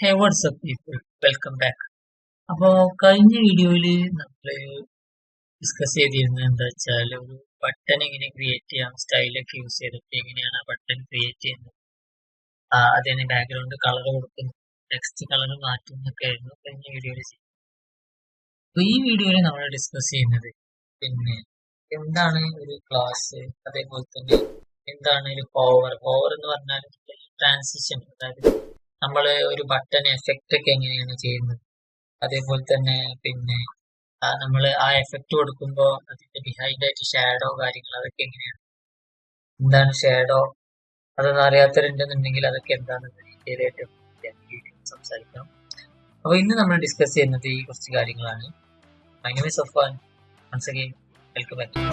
ഹേ WhatsApp people, welcome back. അപ്പോൾ കഴിഞ്ഞ വീഡിയോയിൽ നമ്മൾ ഡിസ്കസ് ചെയ്തിരുന്നത് എന്താ വെച്ചാൽ ഒരു ബട്ടൺ എങ്ങനെ ക്രിയേറ്റ് ചെയ്യാം, സ്റ്റൈലൊക്കെ യൂസ് ചെയ്തിട്ട് എങ്ങനെയാണ് ആ ബട്ടൺ ക്രിയേറ്റ് ചെയ്യുന്നത്, അതിന് ബാക്ക്ഗ്രൗണ്ട് കളർ കൊടുക്കുന്നു, ടെക്സ്റ്റ് കളർ മാറ്റുന്നൊക്കെ ആയിരുന്നു കഴിഞ്ഞ വീഡിയോയിൽ ചെയ്യുന്നത്. അപ്പോൾ ഈ വീഡിയോയിൽ നമ്മൾ ഡിസ്കസ് ചെയ്യുന്നത് പിന്നെ എന്താണ് ഒരു ക്ലാസ്, അതേപോലെ തന്നെ എന്താണ് ഒരു പവർ എന്ന് പറഞ്ഞാൽ ട്രാൻസിഷൻ, അതായത് നമ്മൾ ഒരു ബട്ടൺ എഫക്റ്റ് ഒക്കെ എങ്ങനെയാണ് ചെയ്യുന്നത്, അതേപോലെ തന്നെ പിന്നെ നമ്മൾ ആ എഫക്റ്റ് കൊടുക്കുമ്പോൾ അതിന്റെ ബിഹൈൻഡ് ആയിട്ട് ഷാഡോ കാര്യങ്ങൾ അതൊക്കെ എങ്ങനെയാണ്, എന്താണ് ഷാഡോ, അതൊന്നും അറിയാത്തവരുണ്ടെന്നുണ്ടെങ്കിൽ അതൊക്കെ എന്താണെന്ന് ഡീറ്റെയിൽ ആയിട്ട് സംസാരിക്കാം. അപ്പോൾ ഇന്ന് നമ്മൾ ഡിസ്കസ് ചെയ്യുന്നത് ഈ കുറച്ച് കാര്യങ്ങളാണ്. My name is Safwan. Once again welcome back.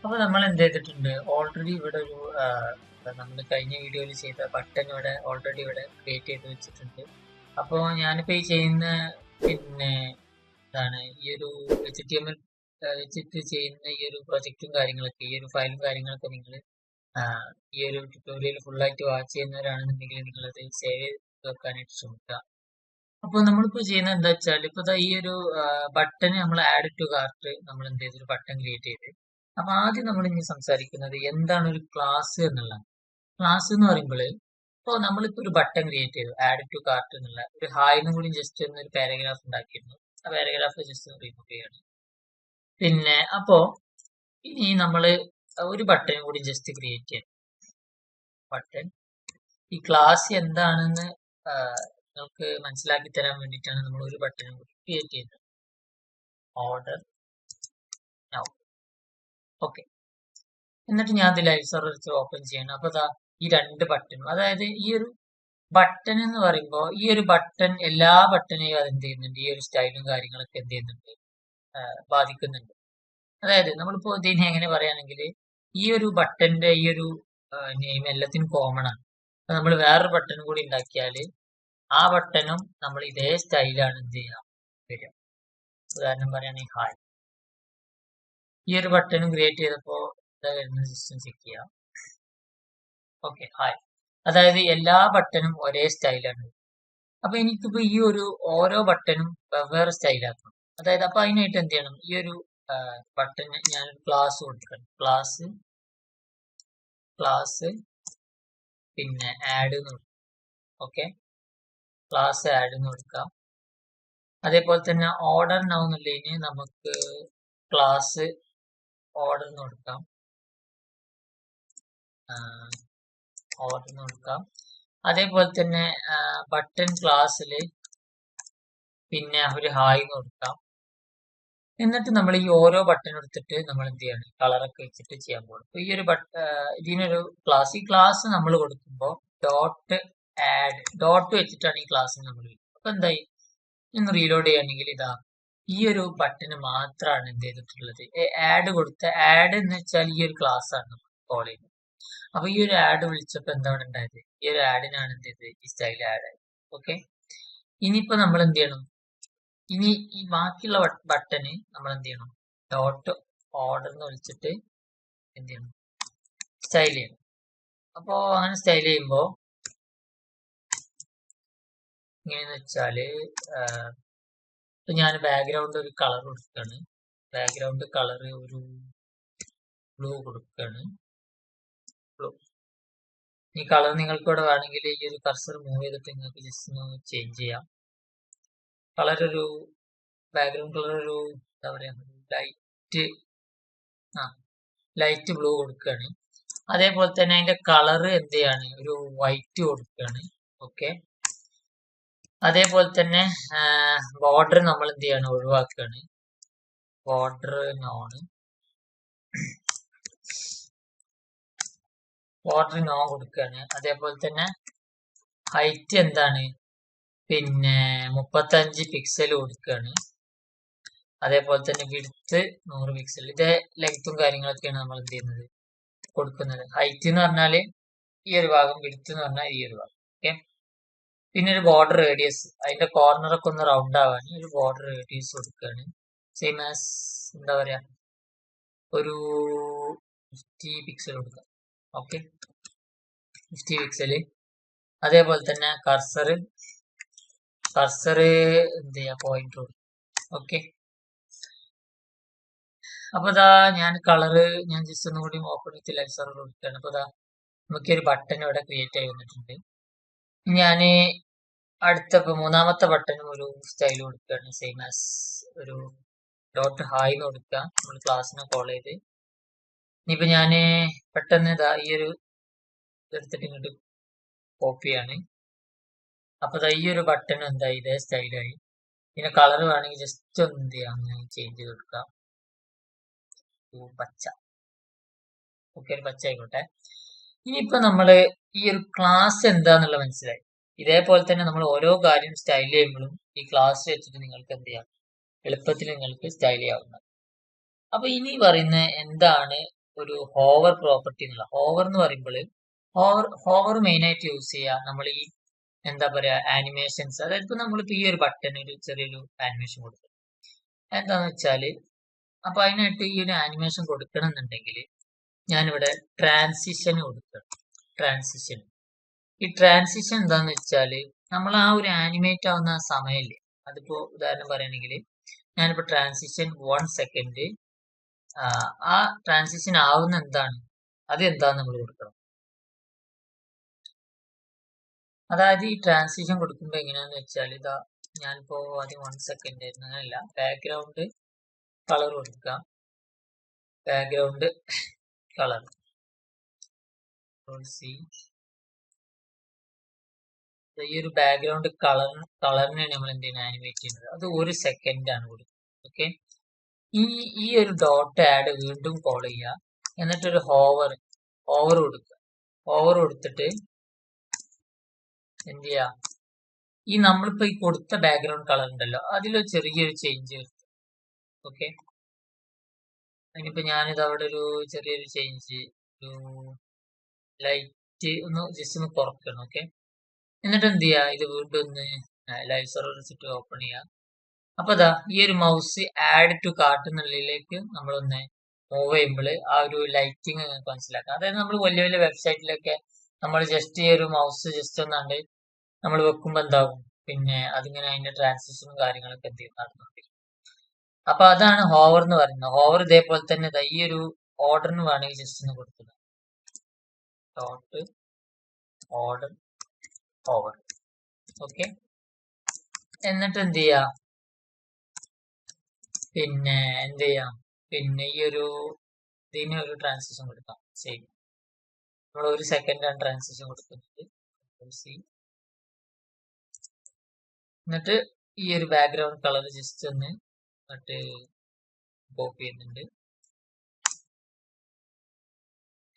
അപ്പോൾ നമ്മൾ എന്ത് ചെയ്തിട്ടുണ്ട്, ഓൾറെഡി ഇവിടെ ഒരു നമ്മൾ കഴിഞ്ഞ വീഡിയോയിൽ ചെയ്ത ബട്ടൺ ഇവിടെ ഓൾറെഡി ഇവിടെ ക്രിയേറ്റ് ചെയ്ത് വെച്ചിട്ടുണ്ട്. അപ്പോൾ ഞാനിപ്പോൾ ഈ ചെയ്യുന്ന പിന്നെ എന്താണ് ഈ ഒരു HTML വെച്ചിട്ട് ചെയ്യുന്ന ഈ ഒരു പ്രൊജക്റ്റും കാര്യങ്ങളൊക്കെ, ഈ ഒരു ഫയലും കാര്യങ്ങളൊക്കെ നിങ്ങൾ ഈ ഒരു ട്യൂട്ടോറിയൽ ഫുള്ളായിട്ട് വാച്ച് ചെയ്യുന്നവരാണെന്നുണ്ടെങ്കിൽ നിങ്ങളത് സേവ് ചെയ്ത് വെക്കാനായിട്ട് ശ്രമിക്കുക. അപ്പോൾ നമ്മളിപ്പോൾ ചെയ്യുന്നത് എന്താ വെച്ചാൽ, ഇപ്പോൾ ഈ ഒരു ബട്ടൺ നമ്മൾ ആഡ് ടു കാർട്ട് നമ്മൾ എന്ത് ചെയ്തൊരു ബട്ടൺ ക്രിയേറ്റ് ചെയ്ത്. അപ്പൊ ആദ്യം നമ്മൾ ഇനി സംസാരിക്കുന്നത് എന്താണ് ഒരു ക്ലാസ് എന്നുള്ളതാണ്. ക്ലാസ് എന്ന് പറയുമ്പോൾ ഇപ്പോൾ നമ്മളിപ്പോൾ ഒരു ബട്ടൺ ക്രിയേറ്റ് ചെയ്തു, ആഡ് ടു കാർട്ട് എന്നുള്ള ഒരു ഹായ്ന്നും കൂടി ജസ്റ്റ് ഒരു പാരഗ്രാഫ് ഉണ്ടാക്കിയിരുന്നു. ആ പാരഗ്രാഫ് ജസ്റ്റ് റിമൂവ് ചെയ്യാണ്. പിന്നെ അപ്പോ ഇനി നമ്മൾ ഒരു ബട്ടൺ കൂടി ജസ്റ്റ് ക്രിയേറ്റ് ചെയ്യാം. ബട്ടൺ ഈ ക്ലാസ് എന്താണെന്ന് നിങ്ങൾക്ക് മനസ്സിലാക്കി തരാൻ വേണ്ടിയിട്ടാണ് നമ്മൾ ഒരു ബട്ടൺ കൂടി ക്രിയേറ്റ് ചെയ്യുന്നത്. Order now. ഓക്കെ, എന്നിട്ട് ഞാൻ ഇത് ലൈവ് സെർവർ വെച്ച് ഓപ്പൺ ചെയ്യണം. അപ്പൊ ഈ രണ്ട് ബട്ടണും, അതായത് ഈ ഒരു ബട്ടൺ എന്ന് പറയുമ്പോൾ ഈ ഒരു ബട്ടൺ എല്ലാ ബട്ടനെയും അത് എന്ത് ചെയ്യുന്നുണ്ട്, ഈ ഒരു സ്റ്റൈലും കാര്യങ്ങളൊക്കെ എന്ത് ചെയ്യുന്നുണ്ട്, ബാധിക്കുന്നുണ്ട്. അതായത് നമ്മളിപ്പോ ഇതിനെ എങ്ങനെ പറയുകയാണെങ്കിൽ, ഈ ഒരു ബട്ടന്റെ ഈ ഒരു നെയിം എല്ലാത്തിനും കോമൺ ആണ്. നമ്മൾ വേറൊരു ബട്ടൺ കൂടി ഉണ്ടാക്കിയാൽ ആ ബട്ടണും നമ്മൾ ഇതേ സ്റ്റൈലാണ് എന്ത് ചെയ്യാം വരിക. ഉദാഹരണം പറയുകയാണെങ്കിൽ ഹായ്, ഈ ഒരു ബട്ടണും ക്രിയേറ്റ് ചെയ്തപ്പോൾ സിസ്റ്റം ചെക്ക് ചെയ്യാം. ഓക്കെ, ഹായ്, അതായത് എല്ലാ ബട്ടണും ഒരേ സ്റ്റൈലാണ്. അപ്പൊ എനിക്കിപ്പോ ഈ ഒരു ഓരോ ബട്ടണും വെവ്വേറെ സ്റ്റൈലാക്കണം. അതായത് അപ്പൊ അതിനായിട്ട് എന്ത് ചെയ്യണം, ഈ ഒരു ബട്ടൺ ഞാനൊരു ക്ലാസ് കൊടുക്കണം. ക്ലാസ് പിന്നെ ആഡ് എന്ന് കൊടുക്കാം. ഓക്കെ, ക്ലാസ് ആഡ് എന്ന് കൊടുക്കാം. അതേപോലെ തന്നെ ഓർഡർ നൗ എന്നുള്ളതിന് നമുക്ക് ക്ലാസ് ഓർഡർ എന്ന് കൊടുക്കാം. അതേപോലെ തന്നെ ബട്ടൺ ക്ലാസ്സിൽ പിന്നെ ഒരു ഹായ് എന്ന് കൊടുക്കാം. എന്നിട്ട് നമ്മൾ ഈ ഓരോ ബട്ടൺ എടുത്തിട്ട് നമ്മൾ എന്ത് ചെയ്യണം, കളറൊക്കെ വെച്ചിട്ട് ചെയ്യാൻ പോകും. അപ്പൊ ഈ ഒരു ഇതിനൊരു ക്ലാസ്, ഈ ക്ലാസ് നമ്മൾ കൊടുക്കുമ്പോൾ ഡോട്ട് വെച്ചിട്ടാണ് ഈ ക്ലാസ് നമ്മൾ. അപ്പൊ എന്തായി, ഇന്ന് റീലോഡ് ചെയ്യുകയാണെങ്കിൽ ഇതാ ഈ ഒരു ബട്ടന് മാത്രമാണ് എന്ത് ചെയ്തിട്ടുള്ളത്, ആഡ് കൊടുത്ത. ആഡ് എന്ന് വെച്ചാൽ ഈ ഒരു ക്ലാസ് ആണ് നമ്മൾ കോൾ ചെയ്യുന്നത്. അപ്പൊ ഈ ഒരു ആഡ് വിളിച്ചപ്പോ എന്താണ് ഉണ്ടായത്, ഈ ഒരു ആഡിനാണ് എന്ത് ചെയ്തത്, ഈ സ്റ്റൈൽ ആഡ് ആയത്. ഓക്കെ, ഇനിയിപ്പോ നമ്മൾ എന്ത് ചെയ്യണം, ഇനി ഈ ബാക്കിയുള്ള ബട്ടന് നമ്മൾ എന്ത് ചെയ്യണം, ഡോട്ട് ഓർഡർ എന്ന് വിളിച്ചിട്ട് എന്ത് ചെയ്യണം, സ്റ്റൈൽ ചെയ്യണം. അപ്പോ അങ്ങനെ സ്റ്റൈൽ ചെയ്യുമ്പോ ഇങ്ങനെയെന്ന് വെച്ചാല് ഇപ്പൊ ഞാൻ ബാക്ക്ഗ്രൗണ്ട് ഒരു കളർ കൊടുക്കുകയാണ്. ബാക്ക്ഗ്രൗണ്ട് കളർ ഒരു ബ്ലൂ കൊടുക്കുകയാണ്. ബ്ലൂ. ഈ കളർ നിങ്ങൾക്ക് ഇവിടെ വേണമെങ്കിൽ ഈ ഒരു കർസർ മൂവ് ചെയ്തിട്ട് നിങ്ങൾക്ക് ജസ്റ്റ് ഒന്ന് ചേഞ്ച് ചെയ്യാം. കളർ ഒരു ബാക്ക്ഗ്രൗണ്ട് കളർ ഒരു എന്താ പറയാ, ലൈറ്റ് ബ്ലൂ കൊടുക്കുകയാണ്. അതേപോലെ തന്നെ അതിന്റെ കളർ എന്ത് ചെയ്യാണ്, ഒരു വൈറ്റ് കൊടുക്കുകയാണ്. ഓക്കെ, അതേപോലെ തന്നെ ബോർഡർ നമ്മൾ എന്ത് ചെയ്യാണ്, ഒഴിവാക്കുകയാണ്. ബോർഡർ നോ കൊടുക്കുകയാണ്. അതേപോലെ തന്നെ ഹൈറ്റ് എന്താണ്, പിന്നെ 35 പിക്സൽ കൊടുക്കുകയാണ്. അതേപോലെ തന്നെ വിഡ്ത്ത് 100 പിക്സൽ. ഇതേ ലെങ്ത്തും കാര്യങ്ങളൊക്കെയാണ് നമ്മൾ എന്ത് ചെയ്യുന്നത്, കൊടുക്കുന്നത്. ഹൈറ്റ് എന്ന് പറഞ്ഞാല് ഈ ഒരു ഭാഗം, വിഡ്ത്ത് എന്ന് പറഞ്ഞാൽ ഈ ഒരു ഭാഗം. ഓക്കെ, പിന്നെ ഒരു ബോർഡർ റേഡിയസ്, അതിന്റെ കോർണറൊക്കെ ഒന്ന് റൗണ്ട് ആവാൻ ഒരു ബോർഡർ റേഡിയസ് കൊടുക്കുകയാണ്. സെയിം ആസ് എന്താ പറയാ ഒരു 50 പിക്സൽ കൊടുക്കാം. Okay, 50 pixel. അതേപോലെ തന്നെ കർസർ എന്ത് ചെയ്യാ പോയിന്റ് കൊടുക്കും. ഓക്കെ, അപ്പൊ ഇതാ ഞാൻ കളറ് ഞാൻ ജസ്റ്റ് ഒന്നും കൂടി ഓപ്പൺ വിത്ത് ലൈവ് സെർവർ കൊടുക്കുകയാണ്. അപ്പൊ ഇതാ നമുക്ക് ഒരു ബട്ടൺ ഇവിടെ ക്രിയേറ്റ് ആയി വന്നിട്ടുണ്ട്. ഞാൻ അടുത്ത മൂന്നാമത്തെ ബട്ടണും ഒരു സ്റ്റൈൽ കൊടുക്കുകയാണ്. സെയിം ആസ് ഒരു ഡോട്ട് ഹായ് എന്ന് കൊടുക്കുക. നമ്മൾ ക്ലാസ്സിനെ കോൾ ചെയ്ത് ഇനിയിപ്പോ ഞാന് പെട്ടെന്ന് ഇതാ ഈ ഒരു ഇതെടുത്തിട്ട് ഇങ്ങോട്ട് കോപ്പി ആണ്. അപ്പൊ ഇതാ ഈ ഒരു ബട്ടൺ എന്തായി ഇതേ സ്റ്റൈലായി. പിന്നെ കളർ വേണമെങ്കിൽ ജസ്റ്റ് ഒന്ന് എന്ത് ചെയ്യാം, ചേഞ്ച് ചെയ്ത് കൊടുക്കാം. പച്ച. ഓക്കെ, ഒരു പച്ച ആയിക്കോട്ടെ. ഇനിയിപ്പോ നമ്മള് ഈ ഒരു ക്ലാസ് എന്താന്നുള്ള മനസ്സിലായി. ഇതേപോലെ തന്നെ നമ്മൾ ഓരോ കാര്യം സ്റ്റൈൽ ചെയ്യുമ്പോഴും ഈ ക്ലാസ് വെച്ചിട്ട് നിങ്ങൾക്ക് എന്ത് ചെയ്യാം, എളുപ്പത്തിൽ നിങ്ങൾക്ക് സ്റ്റൈൽ ചെയ്യാവുന്നത്. അപ്പൊ ഇനി പറയുന്ന എന്താണ് ഒരു ഹോവർ പ്രോപ്പർട്ടി എന്നുള്ള. ഹോവർ എന്ന് പറയുമ്പോൾ ഹോവർ മെയിൻ ആയിട്ട് യൂസ് ചെയ്യുക നമ്മൾ ഈ എന്താ പറയാ ആനിമേഷൻസ്. അതായത് ഇപ്പൊ നമ്മളിപ്പോ ഈ ഒരു ബട്ടൺ ഒരു ചെറിയൊരു ആനിമേഷൻ കൊടുക്കും. എന്താന്ന് വെച്ചാല് അപ്പൊ അതിനായിട്ട് ഈ ഒരു ആനിമേഷൻ കൊടുക്കണം എന്നുണ്ടെങ്കിൽ ഞാനിവിടെ ട്രാൻസിഷൻ കൊടുക്കണം. ട്രാൻസിഷൻ, ഈ ട്രാൻസിഷൻ എന്താന്ന് വെച്ചാല് നമ്മൾ ആ ഒരു ആനിമേറ്റ് ആവുന്ന ആ സമയമില്ലേ, അതിപ്പോ ഉദാഹരണം പറയുകയാണെങ്കിൽ ഞാനിപ്പോ ട്രാൻസിഷൻ 1 സെക്കൻഡ്, ആ ട്രാൻസിഷൻ ആവുന്ന എന്താണ് അത് എന്താന്ന് നമ്മൾ കൊടുക്കണം. അതായത് ഈ ട്രാൻസിഷൻ കൊടുക്കുമ്പോ എങ്ങനെയാന്ന് വെച്ചാൽ ഇതാ ഞാനിപ്പോ ആദ്യം 1 സെക്കൻഡ് ആയിരുന്നു, അങ്ങനെയല്ല, ബാക്ക്ഗ്രൗണ്ട് കളർ കൊടുക്കാം. ബാക്ക്ഗ്രൗണ്ട് കളർ ഈ ഒരു ബാക്ക്ഗ്രൗണ്ട് കളറിനെ നമ്മൾ എന്ത് ചെയ്യുന്നത്, ആനിമേറ്റ് ചെയ്യുന്നത്. അത് 1 സെക്കൻഡ് ആണ് കൊടുക്കുന്നത്. ഓക്കെ, ഈ ഒരു ഡോട്ട് ആഡ് വീണ്ടും കോൾ ചെയ്യുക. എന്നിട്ടൊരു ഹോവർ കൊടുക്കുക. ഹോവർ കൊടുത്തിട്ട് എന്ത് ചെയ്യാ, ഈ നമ്മളിപ്പോ ഈ കൊടുത്ത ബാക്ക്ഗ്രൗണ്ട് കളർ ഉണ്ടല്ലോ അതിലൊരു ചെറിയൊരു ചേഞ്ച് വരുത്തും. ഓക്കെ, അതിനിപ്പോ ഞാനിത് അവിടെ ഒരു ചെറിയൊരു ചേഞ്ച്, ഒരു ലൈറ്റ് ഒന്ന് ജസ്റ്റ് ഒന്ന് കുറക്കണം. ഓക്കെ, എന്നിട്ട് എന്ത് ചെയ്യാ, ഇത് വീണ്ടും ഒന്ന് ലൈവ് സെർവർ വെച്ചിട്ട് ഓപ്പൺ ചെയ്യാം. അപ്പൊ ഇതാ ഈ ഒരു മൗസ് ആഡ് ടു കാർട്ട് എന്നുള്ളതിലേക്ക് നമ്മളൊന്ന് മൂവ് ചെയ്യുമ്പോൾ ആ ഒരു ലൈറ്റിങ് നിങ്ങൾക്ക് മനസ്സിലാക്കാം. അതായത് നമ്മൾ വലിയ വലിയ വെബ്സൈറ്റിലൊക്കെ നമ്മൾ ജസ്റ്റ് ഈ ഒരു മൗസ് ജസ്റ്റ് ഒന്നാണ്ട് നമ്മൾ വെക്കുമ്പോൾ എന്താകും, പിന്നെ അതിങ്ങനെ അതിന്റെ ട്രാൻസിഷനും കാര്യങ്ങളൊക്കെ എന്ത് ചെയ്യും നടന്നുകൊണ്ടിരിക്കും. അപ്പൊ അതാണ് ഹോവർ എന്ന് പറയുന്നത്. ഹോവർ ഇതേപോലെ തന്നെ ഈ ഒരു ഓർഡറിന് വേണമെങ്കിൽ ജസ്റ്റ് ഒന്ന് കൊടുക്കുന്നത് ഡോട്ട് ഓർഡർ ഹോവർ. ഓക്കെ, എന്നിട്ട് എന്ത് ചെയ്യാ, പിന്നെ എന്ത് ചെയ്യാം, പിന്നെ ഈ ഒരു ഇതിന് ഒരു ട്രാൻസിഷൻ കൊടുക്കാം. സെയിം നമ്മൾ 1 സെക്കൻഡാണ് ട്രാൻസിഷൻ കൊടുക്കുന്നത്. എന്നിട്ട് ഈ ഒരു ബാക്ക്ഗ്രൗണ്ട് കളർ ജസ്റ്റ് ഒന്ന് എന്നിട്ട് കോപ്പി ചെയ്യുന്നുണ്ട്.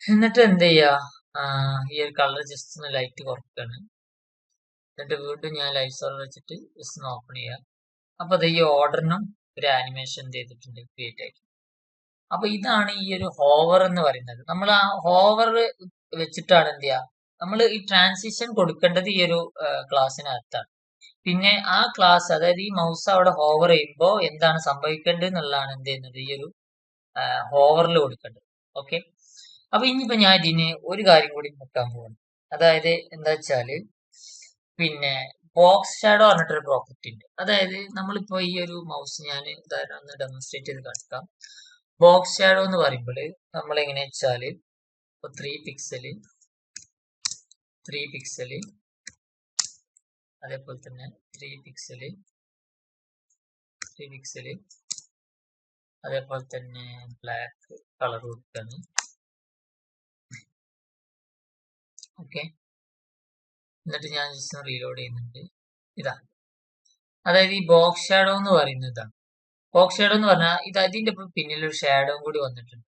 എന്നിട്ട് എന്ത് ചെയ്യാ, ഈ ഒരു കളർ ജസ്റ്റ് ഒന്ന് ലൈറ്റ് കുറക്കാണ്. എന്നിട്ട് വീണ്ടും ഞാൻ ലൈവ് സെർവർ വെച്ചിട്ട് ജസ്റ്റ് ഒന്ന് ഓപ്പൺ ചെയ്യാം. അപ്പൊ അത് ഈ ഓർഡറിനും ഒരു ആനിമേഷൻ ചെയ്തിട്ടുണ്ട്, ക്രിയേറ്റ് ആയിട്ട്. അപ്പൊ ഇതാണ് ഈ ഒരു ഹോവർ എന്ന് പറയുന്നത്. നമ്മൾ ആ ഹോവർ വെച്ചിട്ടാണ് എന്ത് ചെയ്യുക, നമ്മൾ ഈ ട്രാൻസിഷൻ കൊടുക്കേണ്ടത് ഈ ഒരു ക്ലാസ്സിനകത്താണ്. പിന്നെ ആ ക്ലാസ്, അതായത് ഈ മൗസ് അവിടെ ഹോവർ ചെയ്യുമ്പോൾ എന്താണ് സംഭവിക്കേണ്ടത് എന്നുള്ളതാണ് എന്ത് ചെയ്യുന്നത്, ഈ ഒരു ഹോവറിൽ കൊടുക്കേണ്ടത്. ഓക്കെ, അപ്പൊ ഇനിയിപ്പോ ഞാൻ ഇതിന് ഒരു കാര്യം കൂടി നോക്കാൻ പോകുന്നു. അതായത് എന്താ വെച്ചാല് പിന്നെ ബോക്സ് ഷാഡോ പറഞ്ഞിട്ടൊരു പ്രോപ്പർട്ടി ഉണ്ട്. അതായത് നമ്മളിപ്പോ ഈ ഒരു മൗസ് ഞാൻ ഉദാഹരണം ഒന്ന് ഡെമോൺസ്ട്രേറ്റ് ചെയ്ത് കാണിക്കാം. ബോക്സ് ഷാഡോ എന്ന് പറയുമ്പോൾ നമ്മൾ എങ്ങനെ വെച്ചാല് ഇപ്പൊ 3 പിക്സല് അതേപോലെ തന്നെ 3 പിക്സല് അതേപോലെ തന്നെ ബ്ലാക്ക് കളർ കൊടുക്കാണ്. ഓക്കെ, എന്നിട്ട് ഞാൻ ജസ്റ്റ് റീലോഡ് ചെയ്യുന്നുണ്ട്. ഇതാ, അതായത് ഈ ബോക്സ് ഷാഡോ എന്ന് പറയുന്നത് ഇതാണ്. ബോക്സ് ഷാഡോ എന്ന് പറഞ്ഞാൽ ഇത് അതിന്റെ പിന്നിൽ ഒരു ഷാഡോ കൂടി വന്നിട്ടുണ്ട്.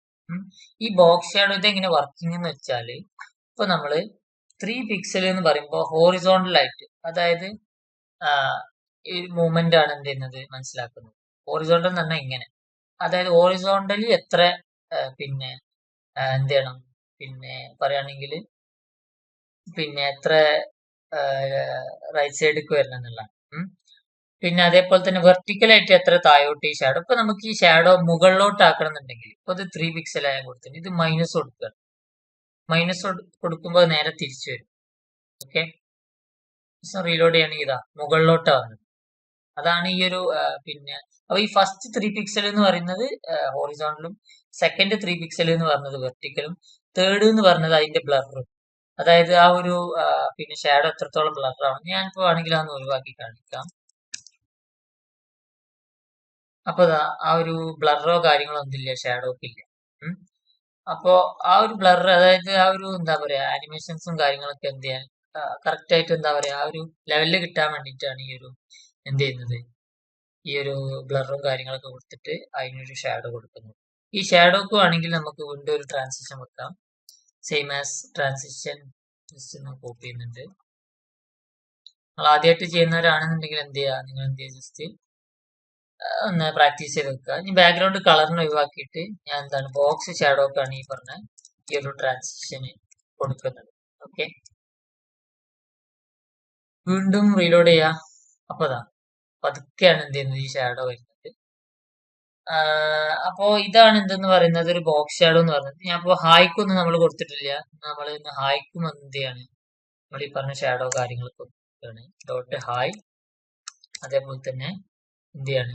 ഈ ബോക്സ് ഷാഡോ ഇതെങ്ങനെ വർക്കിംഗ് എന്ന് വെച്ചാല് ഇപ്പൊ നമ്മള് 3 പിക്സൽ എന്ന് പറയുമ്പോൾ ഹോറിസോണ്ടൽ ആയിട്ട്, അതായത് ഈ മൂവ്മെന്റ് ആണ് എന്ത് ചെയ്യുന്നത് മനസ്സിലാക്കുന്നത്. ഹോറിസോണ്ടൽ എന്ന് പറഞ്ഞാൽ ഇങ്ങനെ, അതായത് ഹോറിസോണ്ടലി എത്ര പിന്നെ എന്ത് ചെയ്യണം, പിന്നെ പറയുകയാണെങ്കിൽ പിന്നെ എത്ര റൈറ്റ് സൈഡിലേക്ക് വരണം എന്നുള്ളതാണ്. പിന്നെ അതേപോലെ തന്നെ വെർട്ടിക്കൽ ആയിട്ട് എത്ര താഴോട്ട് ഈ ഷാഡോ. ഇപ്പൊ നമുക്ക് ഈ ഷാഡോ മുകളിലോട്ട് ആക്കണം എന്നുണ്ടെങ്കിൽ ഇപ്പൊ ഇത് 3 പിക്സൽ ആയാൽ കൊടുത്തിട്ട് ഇത് മൈനസ് കൊടുക്കുക. മൈനസ് കൊടുക്കുമ്പോൾ നേരെ തിരിച്ചു വരും. ഓക്കെ, റീലോഡ് ചെയ്യണമെങ്കിൽ ഇതാ മുകളിലോട്ട് വന്നത്. അതാണ് ഈ ഒരു പിന്നെ അപ്പൊ ഈ ഫസ്റ്റ് 3 പിക്സൽ എന്ന് പറയുന്നത് ഹോറിസോണ്ടലും, സെക്കൻഡ് 3 പിക്സൽ എന്ന് പറയുന്നത് വെർട്ടിക്കലും, തേർഡ് എന്ന് പറയുന്നത് അതിന്റെ ബ്ലറും. അതായത് ആ ഒരു പിന്നെ ഷാഡോ എത്രത്തോളം ബ്ലർ ആണ്. ഞാനിപ്പോ ആണെങ്കിൽ അതൊന്ന് ഒഴിവാക്കി കാണിക്കാം. അപ്പൊ ആ ഒരു ബ്ലറോ കാര്യങ്ങളോ ഒന്നുമില്ല, ഷാഡോക്ക് ഇല്ല. അപ്പോ ആ ഒരു ബ്ലർ, അതായത് ആ ഒരു എന്താ പറയാ ആനിമേഷൻസും കാര്യങ്ങളൊക്കെ എന്ത് ചെയ്യാൻ കറക്റ്റ് ആയിട്ട് എന്താ പറയാ ആ ഒരു ലെവലിൽ കിട്ടാൻ വേണ്ടിയിട്ടാണ് ഈ ഒരു എന്ത് ചെയ്യുന്നത്, ഈ ഒരു ബ്ലറും കാര്യങ്ങളൊക്കെ കൊടുത്തിട്ട് അതിനൊരു ഷാഡോ കൊടുക്കുന്നു. ഈ ഷാഡോക്ക് ആണെങ്കിൽ നമുക്ക് വീണ്ടും ഒരു ട്രാൻസിഷൻ വെക്കാം. സെയിം ആസ് ട്രാൻസിഷൻ ജസ്റ്റ് ഒന്ന് കോപ്പി ചെയ്യുന്നുണ്ട്. നിങ്ങൾ ആദ്യമായിട്ട് ചെയ്യുന്നവരാണെന്നുണ്ടെങ്കിൽ എന്ത് ചെയ്യുക, നിങ്ങൾ എന്ത് ചെയ്യുക, ജസ്റ്റ് ഒന്ന് പ്രാക്ടീസ് ചെയ്ത് വെക്കുക. ഇനി ബാക്ക്ഗ്രൗണ്ട് കളറിന് ഒഴിവാക്കിയിട്ട് ഞാൻ എന്താണ് ബോക്സ് ഷാഡോക്കാണ് ഈ പറഞ്ഞ ഈ ഒരു ട്രാൻസിഷന് കൊടുക്കുന്നത്. ഓക്കെ, വീണ്ടും റീലോഡ് ചെയ്യാം. അപ്പൊ പതുക്കെയാണ് എന്ത് ചെയ്യുന്നത് ഈ ഷാഡോ വരുന്നത്. അപ്പോ ഇതാണ് എന്തെന്ന് പറയുന്നത് ഒരു ബോക്സ് ഷാഡോ എന്ന് പറയുന്നത്. ഞാൻ ഇപ്പോൾ ഹായ്ക്കൊന്നും നമ്മൾ കൊടുത്തിട്ടില്ല. നമ്മൾ ഹായ്ക്കും എന്ത് ചെയ്യാണ്, നമ്മൾ ഈ പറഞ്ഞ ഷാഡോ കാര്യങ്ങളൊക്കെ കൊടുക്കുകയാണ്. ഡോട്ട് ഹായ്, അതേപോലെ തന്നെ എന്ത് ചെയ്യാണ്,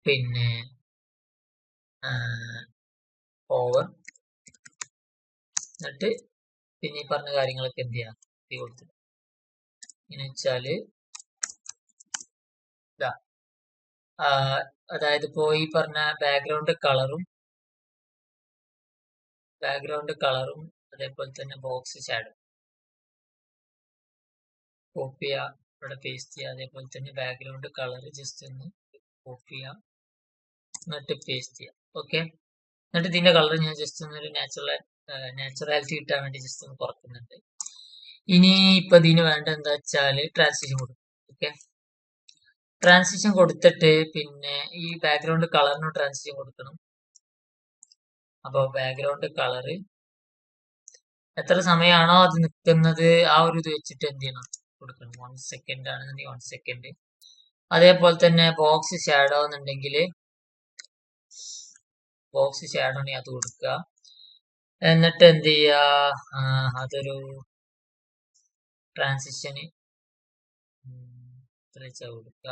പിന്നെ ഓവർ, എന്നിട്ട് പിന്നെ ഈ പറഞ്ഞ കാര്യങ്ങളൊക്കെ എന്ത് ചെയ്യാം കൊടുത്തിട്ട് ഇങ്ങനെ വെച്ചാല് ഇതാ, അതായത് ഇപ്പോ ഈ പറഞ്ഞ ബാക്ക്ഗ്രൗണ്ട് കളറും അതേപോലെ തന്നെ ബോക്സ് ഷാഡോ കോപ്പി ചെയ്യുക, ഇവിടെ പേസ്റ്റ് ചെയ്യുക. അതേപോലെ തന്നെ ബാക്ക്ഗ്രൗണ്ട് കളർ ജസ്റ്റ് ഒന്ന് കോപ്പി ചെയ്യുക, എന്നിട്ട് പേസ്റ്റ് ചെയ്യുക. ഓക്കെ, എന്നിട്ട് ഇതിന്റെ കളർ ഞാൻ ജസ്റ്റ് ഒന്നൊരു നാച്ചുറാലിറ്റി കിട്ടാൻ വേണ്ടി ജസ്റ്റ് ഒന്ന് കുറക്കുന്നുണ്ട്. ഇനി ഇപ്പൊ ഇതിന് വേണ്ട എന്താ വെച്ചാൽ ട്രാൻസിഷൻ കൊടുക്കും. ഓക്കെ, ട്രാൻസിഷൻ കൊടുത്തിട്ട് പിന്നെ ഈ ബാക്ക്ഗ്രൗണ്ട് കളറിന് ട്രാൻസിഷൻ കൊടുക്കണം. അപ്പൊ ബാക്ക്ഗ്രൗണ്ട് കളറ് എത്ര സമയമാണോ അത് നിൽക്കുന്നത് ആ ഒരു ഇത് വെച്ചിട്ട് എന്ത് ചെയ്യണം കൊടുക്കണം. 1 സെക്കൻഡ് ആണെന്നുണ്ടെങ്കിൽ 1 സെക്കൻഡ്. അതേപോലെ തന്നെ ബോക്സ് ഷാഡോ എന്നുണ്ടെങ്കിൽ ബോക്സ് ഷാഡോ അത് കൊടുക്കുക. എന്നിട്ട് എന്ത് ചെയ്യുക, അതൊരു ട്രാൻസിഷന് കൊടുക്കുക.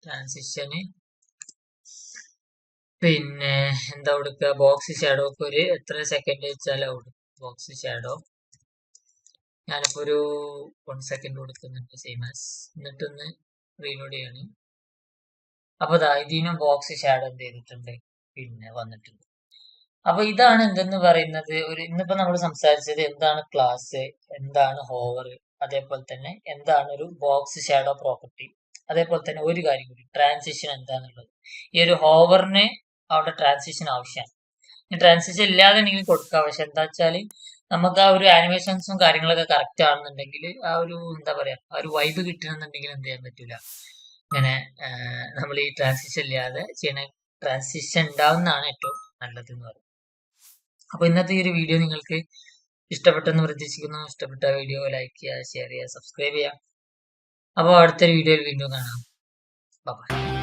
ട്രാൻസിഷന് പിന്നെ എന്താ കൊടുക്കുക, ബോക്സ് ഷാഡോക്ക് ഒരു എത്ര സെക്കൻഡ് വെച്ചാലോ ബോക്സ് ഷാഡോ ഞാനിപ്പോ ഒരു 1 സെക്കൻഡ് കൊടുക്കുന്നുണ്ട് സെയിം ആസ്. എന്നിട്ടൊന്ന് റീലോഡ് ചെയ്യാണ്. അപ്പൊ ഇതിനും ബോക്സ് ഷാഡോ എന്ത് ചെയ്തിട്ടുണ്ട്, പിന്നെ വന്നിട്ടുണ്ട്. അപ്പൊ ഇതാണ് എന്തെന്ന് പറയുന്നത് ഇന്നിപ്പോ നമ്മൾ സംസാരിച്ചത് എന്താണ് ക്ലാസ്, എന്താണ് ഹോവർ, അതേപോലെ തന്നെ എന്താണ് ഒരു ബോക്സ് ഷാഡോ പ്രോപ്പർട്ടി, അതേപോലെ തന്നെ ഒരു കാര്യം കൂടി ട്രാൻസിഷൻ എന്താന്നുള്ളത്. ഈ ഒരു ഹോവറിന് അവിടെ ട്രാൻസിഷൻ ആവശ്യമാണ്. ട്രാൻസിഷൻ ഇല്ലാതെ നിങ്ങൾക്ക് കൊടുക്കാം. പക്ഷെ എന്താ വെച്ചാൽ നമുക്ക് ആ ഒരു ആനിമേഷൻസും കാര്യങ്ങളൊക്കെ കറക്റ്റ് ആണെന്നുണ്ടെങ്കിൽ ആ ഒരു എന്താ പറയാ ആ ഒരു വൈബ് കിട്ടണമെന്നുണ്ടെങ്കിൽ എന്ത് ചെയ്യാൻ പറ്റൂല, ഇങ്ങനെ നമ്മൾ ഈ ട്രാൻസിഷൻ ഇല്ലാതെ ചെയ്യണ ട്രാൻസിഷൻ ഉണ്ടാവുന്നതാണ് ഏറ്റവും നല്ലത് എന്ന് പറയുന്നത്. അപ്പൊ ഇന്നത്തെ ഈ ഒരു വീഡിയോ നിങ്ങൾക്ക് ഇഷ്ടപ്പെട്ടെന്ന് പ്രതീക്ഷിക്കുന്നു. ഇഷ്ടപ്പെട്ട വീഡിയോ ലൈക്ക് ചെയ്യുക, ഷെയർ ചെയ്യുക, സബ്സ്ക്രൈബ് ചെയ്യുക. അപ്പോൾ അടുത്തൊരു വീഡിയോയിൽ വീണ്ടും കാണാം. ബൈ.